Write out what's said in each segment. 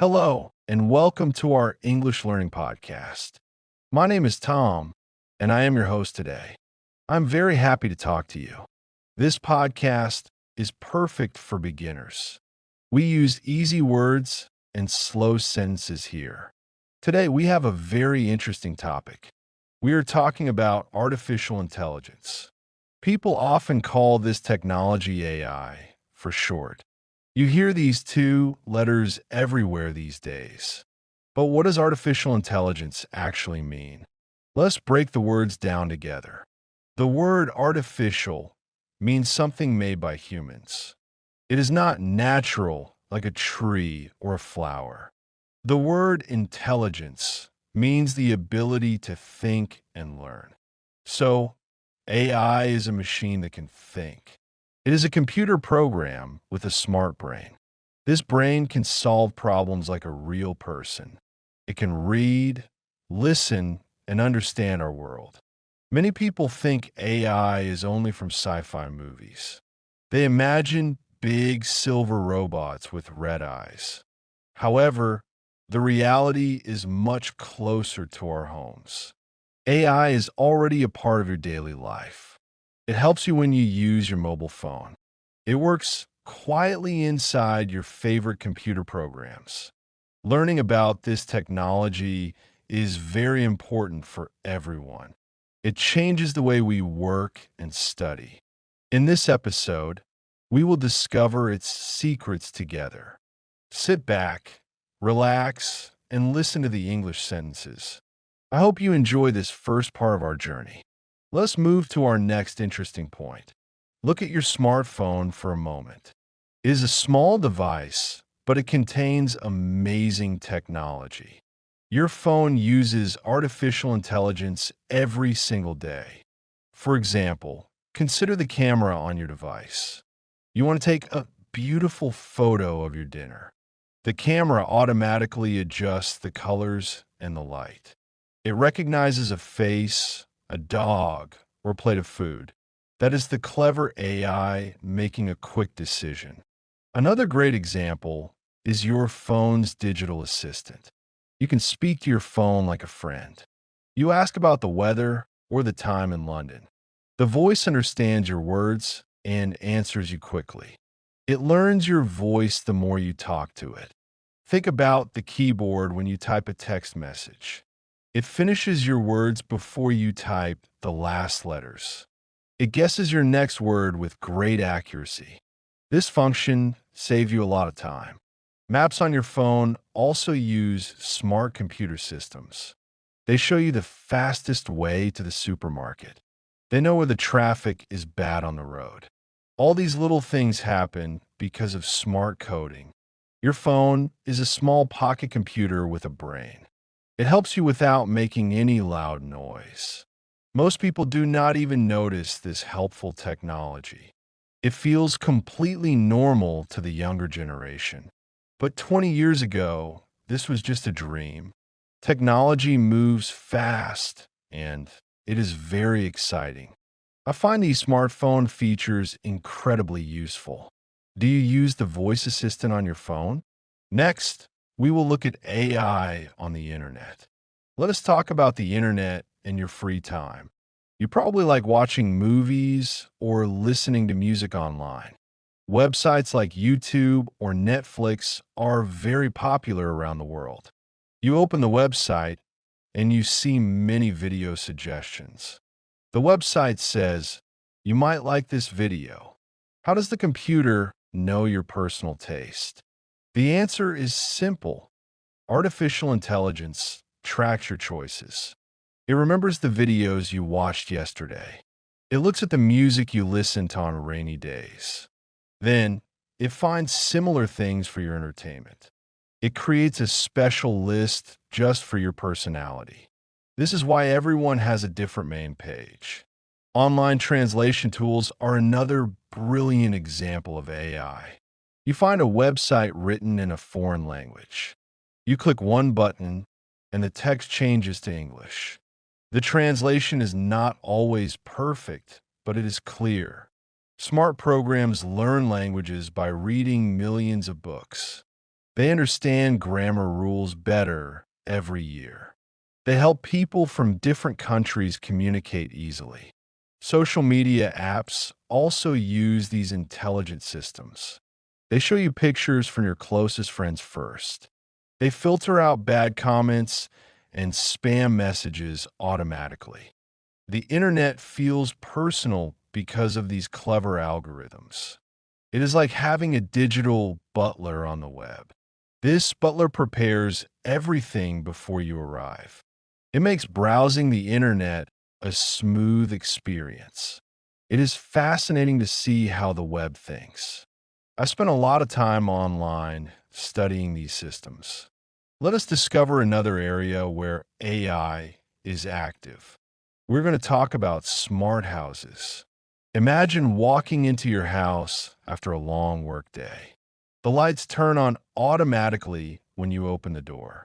Hello, and welcome to our English Learning Podcast. My name is Tom, and I am your host today. I'm very happy to talk to you. This podcast is perfect for beginners. We use easy words and slow sentences here. Today, we have a very interesting topic. We are talking about artificial intelligence. People often call this technology AI for short. You hear these two letters everywhere these days. But what does artificial intelligence actually mean? Let's break the words down together. The word artificial means something made by humans. It is not natural like a tree or a flower. The word intelligence means the ability to think and learn. So, AI is a machine that can think. It is a computer program with a smart brain. This brain can solve problems like a real person. It can read, listen, and understand our world. Many people think AI is only from sci-fi movies. They imagine big silver robots with red eyes. However, the reality is much closer to our homes. AI is already a part of your daily life. It helps you when you use your mobile phone. It works quietly inside your favorite computer programs. Learning about this technology is very important for everyone. It changes the way we work and study. In this episode, we will discover its secrets together. Sit back, relax, and listen to the English sentences. I hope you enjoy this first part of our journey. Let's move to our next interesting point. Look at your smartphone for a moment. It is a small device, but it contains amazing technology. Your phone uses artificial intelligence every single day. For example, consider the camera on your device. You want to take a beautiful photo of your dinner. The camera automatically adjusts the colors and the light. It recognizes a face, a dog, or a plate of food. That is the clever AI making a quick decision. Another great example is your phone's digital assistant. You can speak to your phone like a friend. You ask about the weather or the time in London. The voice understands your words and answers you quickly. It learns your voice the more you talk to it. Think about the keyboard when you type a text message. It finishes your words before you type the last letters. It guesses your next word with great accuracy. This function saves you a lot of time. Maps on your phone also use smart computer systems. They show you the fastest way to the supermarket. They know where the traffic is bad on the road. All these little things happen because of smart coding. Your phone is a small pocket computer with a brain. It helps you without making any loud noise. Most people do not even notice this helpful technology. It feels completely normal to the younger generation. But 20 years ago, this was just a dream. Technology moves fast, and it is very exciting. I find these smartphone features incredibly useful. Do you use the voice assistant on your phone? Next, we will look at AI on the internet. Let us talk about the internet in your free time. You probably like watching movies or listening to music online. Websites like YouTube or Netflix are very popular around the world. You open the website and you see many video suggestions. The website says, "You might like this video." How does the computer know your personal taste? The answer is simple. Artificial intelligence tracks your choices. It remembers the videos you watched yesterday. It looks at the music you listen to on rainy days. Then, it finds similar things for your entertainment. It creates a special list just for your personality. This is why everyone has a different main page. Online translation tools are another brilliant example of AI. You find a website written in a foreign language. You click one button, and the text changes to English. The translation is not always perfect, but it is clear. Smart programs learn languages by reading millions of books. They understand grammar rules better every year. They help people from different countries communicate easily. Social media apps also use these intelligent systems. They show you pictures from your closest friends first. They filter out bad comments and spam messages automatically. The internet feels personal because of these clever algorithms. It is like having a digital butler on the web. This butler prepares everything before you arrive. It makes browsing the internet a smooth experience. It is fascinating to see how the web thinks. I spent a lot of time online studying these systems. Let us discover another area where AI is active. We're going to talk about smart houses. Imagine walking into your house after a long workday. The lights turn on automatically when you open the door.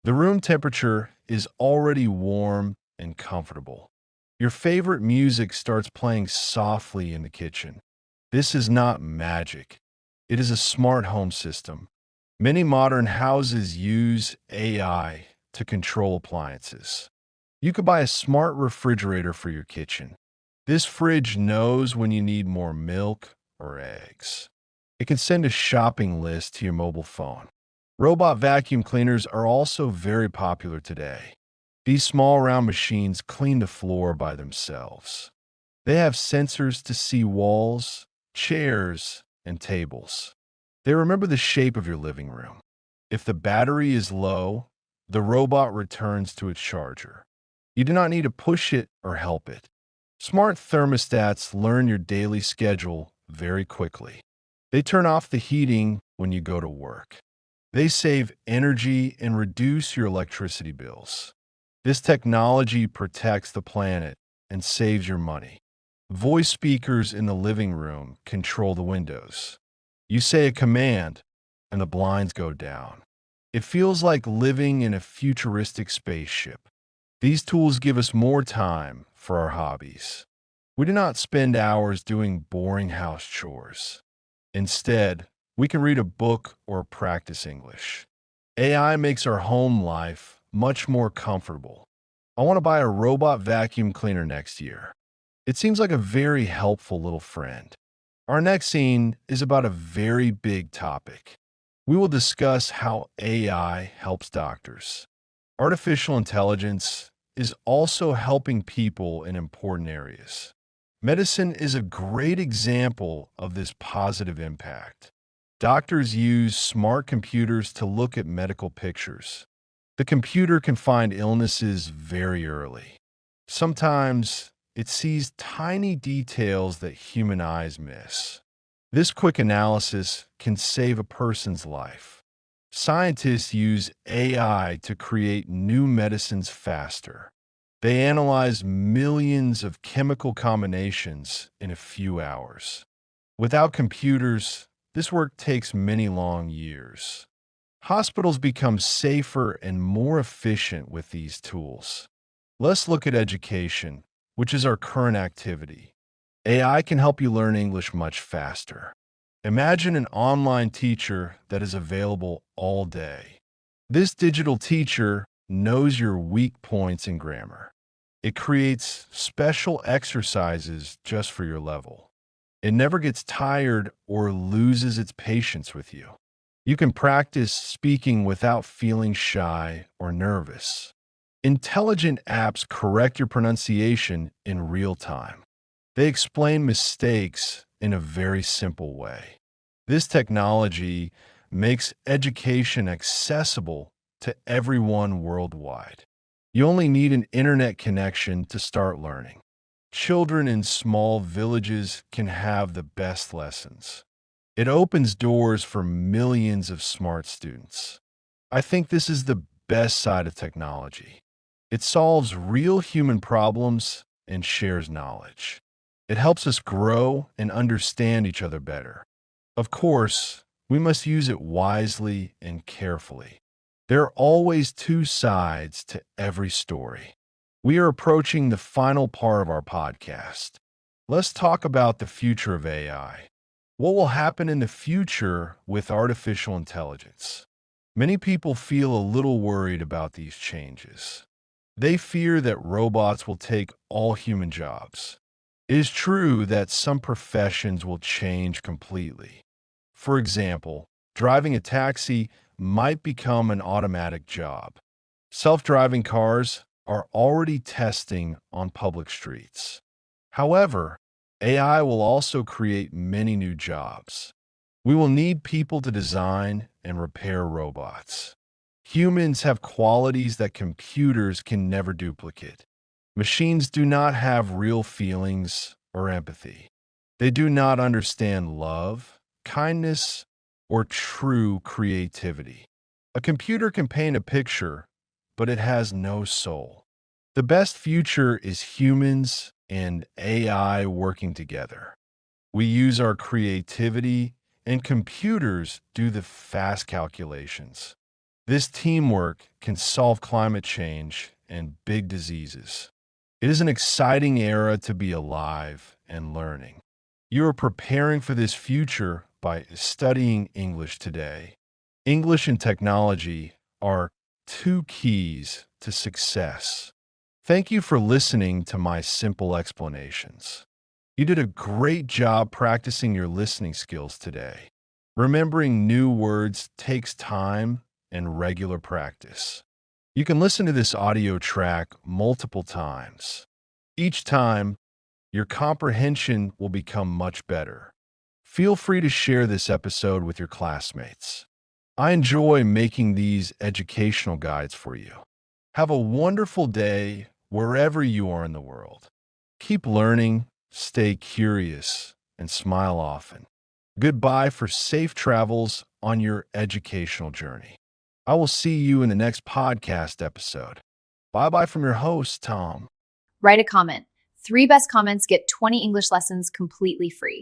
The room temperature is already warm and comfortable. Your favorite music starts playing softly in the kitchen. This is not magic. It is a smart home system. Many modern houses use AI to control appliances. You could buy a smart refrigerator for your kitchen. This fridge knows when you need more milk or eggs. It can send a shopping list to your mobile phone. Robot vacuum cleaners are also very popular today. These small round machines clean the floor by themselves. They have sensors to see walls, chairs, and tables. They remember the shape of your living room. If the battery is low, the robot returns to its charger. You do not need to push it or help it. Smart thermostats learn your daily schedule very quickly. They turn off the heating when you go to work. They save energy and reduce your electricity bills. This technology protects the planet and saves your money. Voice speakers in the living room control the windows. You say a command, and the blinds go down. It feels like living in a futuristic spaceship. These tools give us more time for our hobbies. We do not spend hours doing boring house chores. Instead, we can read a book or practice English. AI makes our home life much more comfortable. I want to buy a robot vacuum cleaner next year. It seems like a very helpful little friend. Our next scene is about a very big topic. We will discuss how AI helps doctors. Artificial intelligence is also helping people in important areas. Medicine is a great example of this positive impact. Doctors use smart computers to look at medical pictures. The computer can find illnesses very early. Sometimes it sees tiny details that human eyes miss. This quick analysis can save a person's life. Scientists use AI to create new medicines faster. They analyze millions of chemical combinations in a few hours. Without computers, this work takes many long years. Hospitals become safer and more efficient with these tools. Let's look at education, which is our current activity. AI can help you learn English much faster. Imagine an online teacher that is available all day. This digital teacher knows your weak points in grammar. It creates special exercises just for your level. It never gets tired or loses its patience with you. You can practice speaking without feeling shy or nervous. Intelligent apps correct your pronunciation in real time. They explain mistakes in a very simple way. This technology makes education accessible to everyone worldwide. You only need an internet connection to start learning. Children in small villages can have the best lessons. It opens doors for millions of smart students. I think this is the best side of technology. It solves real human problems and shares knowledge. It helps us grow and understand each other better. Of course, we must use it wisely and carefully. There are always two sides to every story. We are approaching the final part of our podcast. Let's talk about the future of AI. What will happen in the future with artificial intelligence? Many people feel a little worried about these changes. They fear that robots will take all human jobs. It is true that some professions will change completely. For example, driving a taxi might become an automatic job. Self-driving cars are already testing on public streets. However, AI will also create many new jobs. We will need people to design and repair robots. Humans have qualities that computers can never duplicate. Machines do not have real feelings or empathy. They do not understand love, kindness, or true creativity. A computer can paint a picture, but it has no soul. The best future is humans and AI working together. We use our creativity, and computers do the fast calculations. This teamwork can solve climate change and big diseases. It is an exciting era to be alive and learning. You are preparing for this future by studying English today. English and technology are two keys to success. Thank you for listening to my simple explanations. You did a great job practicing your listening skills today. Remembering new words takes time and regular practice. You can listen to this audio track multiple times. Each time, your comprehension will become much better. Feel free to share this episode with your classmates. I enjoy making these educational guides for you. Have a wonderful day wherever you are in the world. Keep learning, stay curious, and smile often. Goodbye for safe travels on your educational journey. I will see you in the next podcast episode. Bye-bye from your host, Tom. Write a comment. 3 best comments get 20 English lessons completely free.